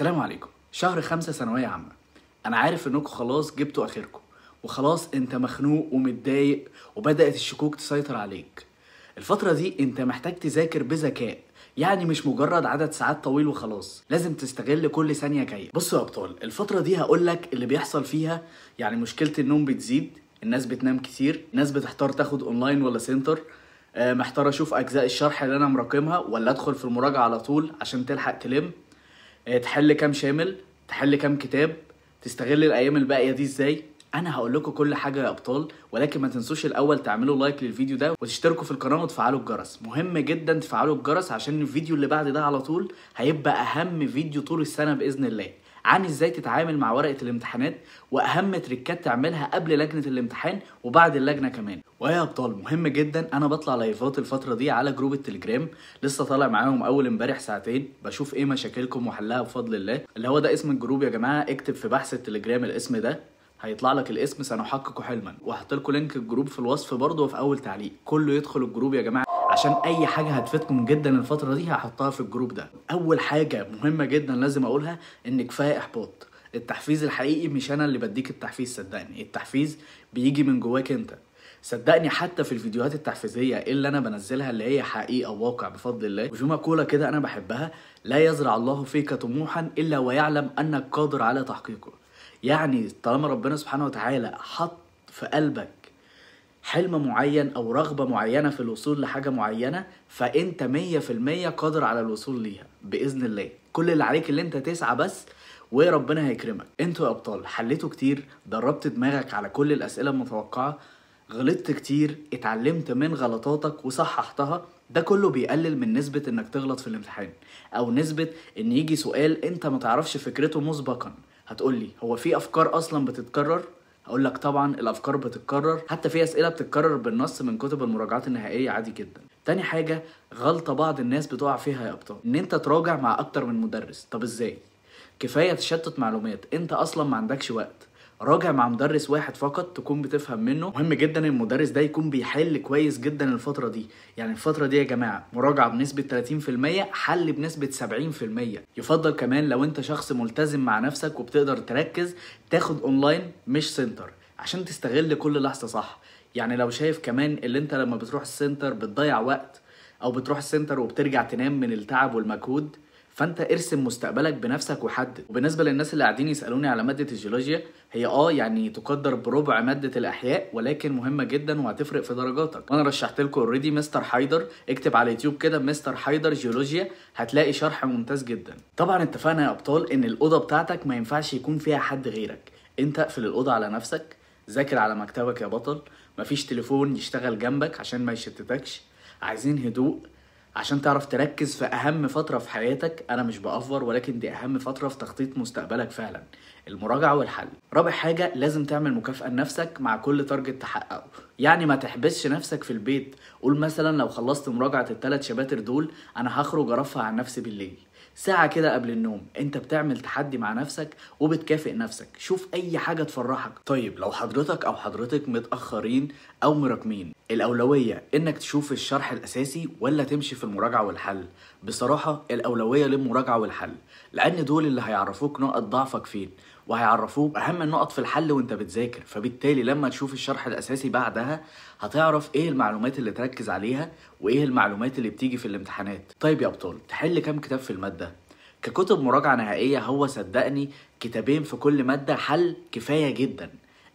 السلام عليكم. شهر 5 ثانوية عامة. أنا عارف إنكم خلاص جبتوا آخركم، وخلاص أنت مخنوق ومتضايق وبدأت الشكوك تسيطر عليك. الفترة دي أنت محتاج تذاكر بذكاء، يعني مش مجرد عدد ساعات طويل وخلاص، لازم تستغل كل ثانية جاية. بصوا يا أبطال، الفترة دي هقولك اللي بيحصل فيها. يعني مشكلة النوم بتزيد، الناس بتنام كتير، الناس بتحتار تاخد أونلاين ولا سنتر، محتار أشوف أجزاء الشرح اللي أنا مراكمها ولا أدخل في المراجعة على طول عشان تلحق تلم، تحل كام شامل، تحل كام كتاب، تستغل الايام الباقيه دي ازاي. انا هقول لكم كل حاجه يا ابطال، ولكن ما تنسوش الاول تعملوا لايك للفيديو ده وتشتركوا في القناه وتفعلوا الجرس. مهم جدا تفعلوا الجرس عشان الفيديو اللي بعد ده على طول هيبقى اهم فيديو طول السنه باذن الله، عن ازاي تتعامل مع ورقه الامتحانات واهم تريكات تعملها قبل لجنه الامتحان وبعد اللجنه كمان. ويا ابطال مهم جدا، انا بطلع لايفات الفتره دي على جروب التليجرام، لسه طالع معاهم اول امبارح ساعتين، بشوف ايه مشاكلكم وحلها بفضل الله. اللي هو ده اسم الجروب يا جماعه، اكتب في بحث التليجرام الاسم ده هيطلع لك الاسم، سنحقق حلما. وهحط لكم لينك الجروب في الوصف برضه وفي اول تعليق. كله يدخل الجروب يا جماعه عشان اي حاجه هتفيدكم جدا الفتره دي هحطها في الجروب ده. اول حاجه مهمه جدا لازم اقولها ان كفايه احباط. التحفيز الحقيقي مش انا اللي بديك التحفيز، صدقني التحفيز بيجي من جواك انت. صدقني حتى في الفيديوهات التحفيزيه اللي انا بنزلها اللي هي حقيقه وواقع بفضل الله، وفي مقوله كده انا بحبها: لا يزرع الله فيك طموحا الا ويعلم انك قادر على تحقيقه. يعني طالما ربنا سبحانه وتعالى حط في قلبك حلم معين او رغبه معينه في الوصول لحاجه معينه، فانت 100% قادر على الوصول ليها باذن الله. كل اللي عليك اللي انت تسعى بس وربنا هيكرمك. انتوا يا ابطال حليتوا كتير، دربت دماغك على كل الاسئله المتوقعه، غلطت كتير، اتعلمت من غلطاتك وصححتها. ده كله بيقلل من نسبة انك تغلط في الامتحان، او نسبة ان يجي سؤال انت ما تعرفش فكرته مسبقا. هتقولي هو في افكار اصلا بتتكرر؟ هقول لك طبعا الافكار بتتكرر، حتى في اسئله بتتكرر بالنص من كتب المراجعات النهائيه عادي جدا. تاني حاجه غلطه بعض الناس بتقع فيها يا ابطال، ان انت تراجع مع اكتر من مدرس. طب ازاي؟ كفايه تشتت معلومات، انت اصلا ما عندكش وقت. راجع مع مدرس واحد فقط تكون بتفهم منه. مهم جدا المدرس ده يكون بيحل كويس جدا الفترة دي. يعني الفترة دي يا جماعة مراجعة بنسبة 30%، حل بنسبة 70%. يفضل كمان لو انت شخص ملتزم مع نفسك وبتقدر تركز تاخد اونلاين مش سنتر عشان تستغل كل لحظة صح. يعني لو شايف كمان اللي انت لما بتروح السنتر بتضيع وقت، او بتروح السنتر وبترجع تنام من التعب والمجهود، فانت ارسم مستقبلك بنفسك وحدد. وبالنسبه للناس اللي قاعدين يسالوني على ماده الجيولوجيا، هي يعني تقدر بربع ماده الاحياء، ولكن مهمه جدا وهتفرق في درجاتك. وانا رشحت لكم اوريدي مستر حيدر، اكتب على يوتيوب كده مستر حيدر جيولوجيا هتلاقي شرح ممتاز جدا. طبعا اتفقنا يا ابطال ان الاوضه بتاعتك ما ينفعش يكون فيها حد غيرك، انت اقفل الاوضه على نفسك، ذاكر على مكتبك يا بطل، مفيش تليفون يشتغل جنبك عشان ما يشتتكش. عايزين هدوء عشان تعرف تركز في اهم فترة في حياتك. انا مش بأفور، ولكن دي اهم فترة في تخطيط مستقبلك فعلا، المراجعة والحل. رابع حاجة لازم تعمل مكافأة لنفسك مع كل تارجت تحققه. يعني ما تحبسش نفسك في البيت. قول مثلا لو خلصت مراجعة ال3 شباتر دول انا هخرج ارفه عن نفسي بالليل ساعة كده قبل النوم. انت بتعمل تحدي مع نفسك وبتكافئ نفسك. شوف اي حاجة تفرحك. طيب لو حضرتك او حضرتك متأخرين او مراكمين، الأولوية إنك تشوف الشرح الأساسي ولا تمشي في المراجعة والحل؟ بصراحة الأولوية للمراجعة والحل، لأن دول اللي هيعرفوك نقط ضعفك فين، وهيعرفوك أهم النقط في الحل وانت بتذاكر. فبالتالي لما تشوف الشرح الأساسي بعدها هتعرف ايه المعلومات اللي تركز عليها وايه المعلومات اللي بتيجي في الامتحانات. طيب يا أبطال تحل كام كتاب في المادة؟ ككتب مراجعة نهائية هو صدقني كتابين في كل مادة حل كفاية جدا.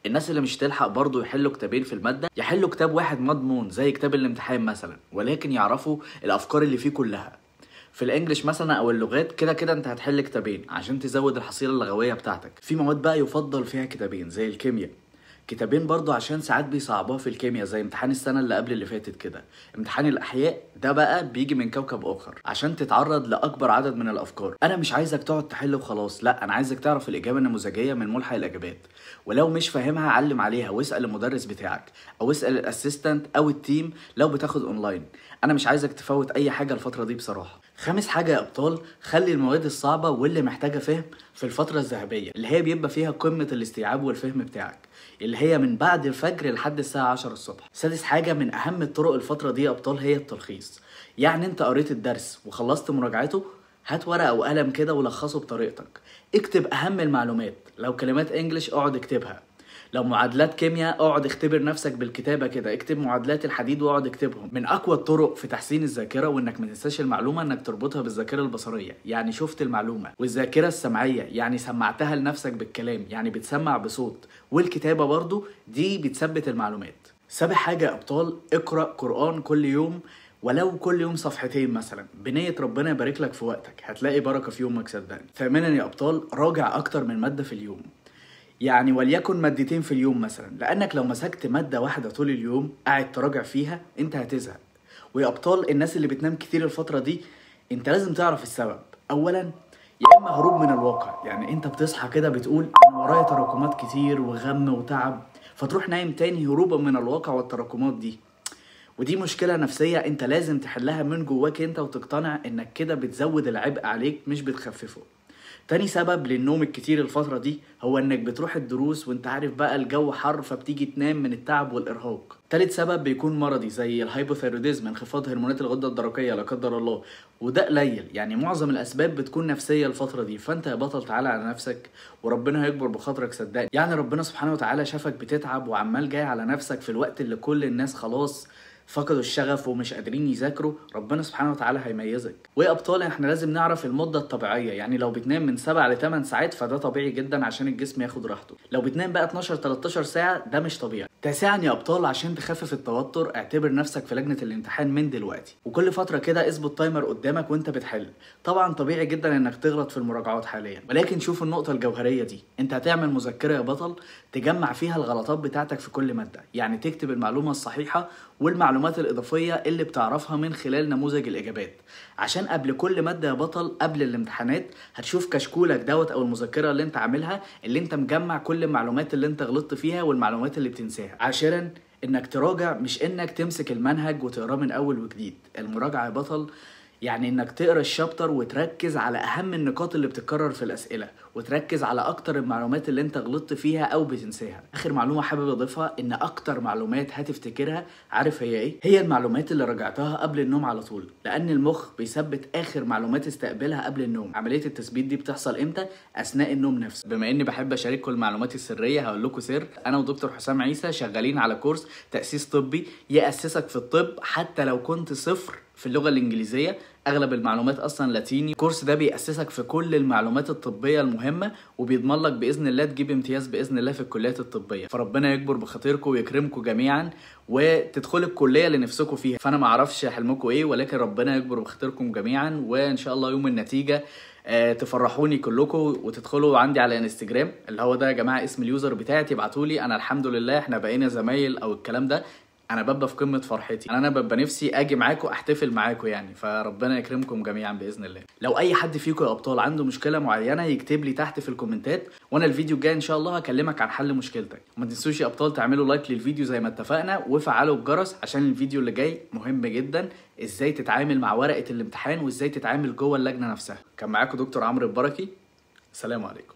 الناس اللي مش تلحق برضو يحلوا كتابين في المادة، يحلوا كتاب واحد مضمون زي كتاب الامتحان مثلا، ولكن يعرفوا الافكار اللي فيه كلها. في الانجليش مثلا او اللغات كده كده انت هتحل كتابين عشان تزود الحصيلة اللغوية بتاعتك. في مواد بقى يفضل فيها كتابين زي الكيمياء، كتابين برضو عشان ساعات بيصعبوها في الكيمياء زي امتحان السنة اللي قبل اللي فاتت كده. امتحان الأحياء ده بقى بيجي من كوكب آخر عشان تتعرض لأكبر عدد من الأفكار. أنا مش عايزك تقعد تحل وخلاص، لا أنا عايزك تعرف الإجابة النموذجية من ملحق الإجابات، ولو مش فاهمها علم عليها واسأل المدرس بتاعك أو اسأل الأسيستنت أو التيم لو بتاخد أونلاين. أنا مش عايزك تفوت أي حاجة الفترة دي بصراحة. خامس حاجة يا أبطال، خلي المواد الصعبة واللي محتاجة فهم في الفترة الذهبية اللي هي بيبقى فيها قمة الاستيعاب والفهم بتاعك، اللي هي من بعد الفجر لحد الساعة 10 الصبح. سادس حاجة من أهم الطرق الفترة دي يا أبطال هي التلخيص. يعني أنت قريت الدرس وخلصت مراجعته، هات ورقة وقلم كده ولخصه بطريقتك. اكتب اهم المعلومات، لو كلمات انجليش اقعد اكتبها، لو معادلات كيمياء اقعد اختبر نفسك بالكتابة كده، اكتب معادلات الحديد واقعد اكتبهم. من اقوى الطرق في تحسين الذاكرة وانك ما تنساش المعلومة انك تربطها بالذاكرة البصرية، يعني شفت المعلومة، والذاكرة السمعية يعني سمعتها لنفسك بالكلام، يعني بتسمع بصوت، والكتابة برضو دي بتثبت المعلومات. سابع حاجة يا ابطال، اقرأ قرآن كل يوم، ولو كل يوم صفحتين مثلا، بنية ربنا يبارك لك في وقتك، هتلاقي بركة في يومك صدقني. ثامنا يا ابطال، راجع اكتر من مادة في اليوم، يعني وليكن مادتين في اليوم مثلا، لانك لو مسكت مادة واحدة طول اليوم قاعد تراجع فيها انت هتزهق. ويا ابطال الناس اللي بتنام كتير الفترة دي، انت لازم تعرف السبب. اولا يا اما هروب من الواقع، يعني انت بتصحى كده بتقول انا ورايا تراكمات كتير وغم وتعب، فتروح نايم تاني هروبا من الواقع والتراكمات دي، ودي مشكلة نفسية انت لازم تحلها من جواك انت، وتقتنع انك كده بتزود العبء عليك مش بتخففه. تاني سبب للنوم الكتير الفترة دي هو انك بتروح الدروس وانت عارف بقى الجو حر، فبتيجي تنام من التعب والارهاق. تالت سبب بيكون مرضي زي الهايبوثيروديزم، انخفاض هرمونات الغدة الدرقية لا قدر الله، وده قليل، يعني معظم الاسباب بتكون نفسية الفترة دي. فانت يا بطل تعالى على نفسك وربنا هيكبر بخاطرك صدقني، يعني ربنا سبحانه وتعالى شافك بتتعب وعمال جاي على نفسك في الوقت اللي كل الناس خلاص فقدوا الشغف ومش قادرين يذاكروا، ربنا سبحانه وتعالى هيميزك. ويا ابطال احنا لازم نعرف المده الطبيعيه، يعني لو بتنام من 7 ل 8 ساعات فده طبيعي جدا عشان الجسم ياخد راحته، لو بتنام بقى 12 13 ساعه ده مش طبيعي. تاسعا يا ابطال، عشان تخفف التوتر اعتبر نفسك في لجنه الامتحان من دلوقتي، وكل فتره كده اظبط تايمر قدامك وانت بتحل. طبعا طبيعي جدا انك تغلط في المراجعات حاليا، ولكن شوف النقطه الجوهريه دي، انت هتعمل مذكره يا بطل تجمع فيها الغلطات بتاعتك في كل ماده، يعني تكتب المعلومه الصحيحه والمعلومات الاضافيه اللي بتعرفها من خلال نموذج الاجابات، عشان قبل كل ماده يا بطل قبل الامتحانات هتشوف كشكولك دوت او المذكره اللي انت عاملها اللي انت مجمع كل المعلومات اللي انت غلطت فيها والمعلومات اللي بتنساها. عاشرا انك تراجع، مش انك تمسك المنهج وتقراه من اول وجديد. المراجعه يا بطل يعني انك تقرا الشابتر وتركز على اهم النقاط اللي بتتكرر في الاسئله، وتركز على اكتر المعلومات اللي انت غلطت فيها او بتنساها. اخر معلومه حابب اضيفها، ان اكتر معلومات هتفتكرها عارف هي ايه؟ هي المعلومات اللي رجعتها قبل النوم على طول، لان المخ بيثبت اخر معلومات استقبلها قبل النوم. عمليه التثبيت دي بتحصل امتى؟ اثناء النوم نفسه. بما اني بحب اشارككم المعلومات السريه هقول لكم سر، انا ودكتور حسام عيسى شغالين على كورس تاسيس طبي ياسسك في الطب حتى لو كنت صفر في اللغه الانجليزيه، اغلب المعلومات اصلا لاتيني. الكورس ده بيأسسك في كل المعلومات الطبيه المهمه، وبيضمن لك باذن الله تجيب امتياز باذن الله في الكليات الطبيه. فربنا يكبر بخاطركم ويكرمكم جميعا وتدخلوا الكليه اللي نفسكم فيها. فانا ما اعرفش حلمكم ايه، ولكن ربنا يكبر بخاطركم جميعا، وان شاء الله يوم النتيجه تفرحوني كلكم. وتدخلوا عندي على انستجرام اللي هو ده يا جماعه اسم اليوزر بتاعي، تبعتوا لي. انا الحمد لله احنا بقينا زمايل او الكلام ده، انا ببقى في قمه فرحتي، انا ببقى نفسي اجي معاكم احتفل معاكم يعني. فربنا يكرمكم جميعا باذن الله. لو اي حد فيكم يا ابطال عنده مشكله معينه يكتب لي تحت في الكومنتات، وانا الفيديو الجاي ان شاء الله هكلمك عن حل مشكلتك. وما تنسوش يا ابطال تعملوا لايك للفيديو زي ما اتفقنا، وفعلوا الجرس عشان الفيديو اللي جاي مهم جدا، ازاي تتعامل مع ورقه الامتحان وازاي تتعامل جوه اللجنه نفسها. كان معاكم دكتور عمرو البركي، السلام عليكم.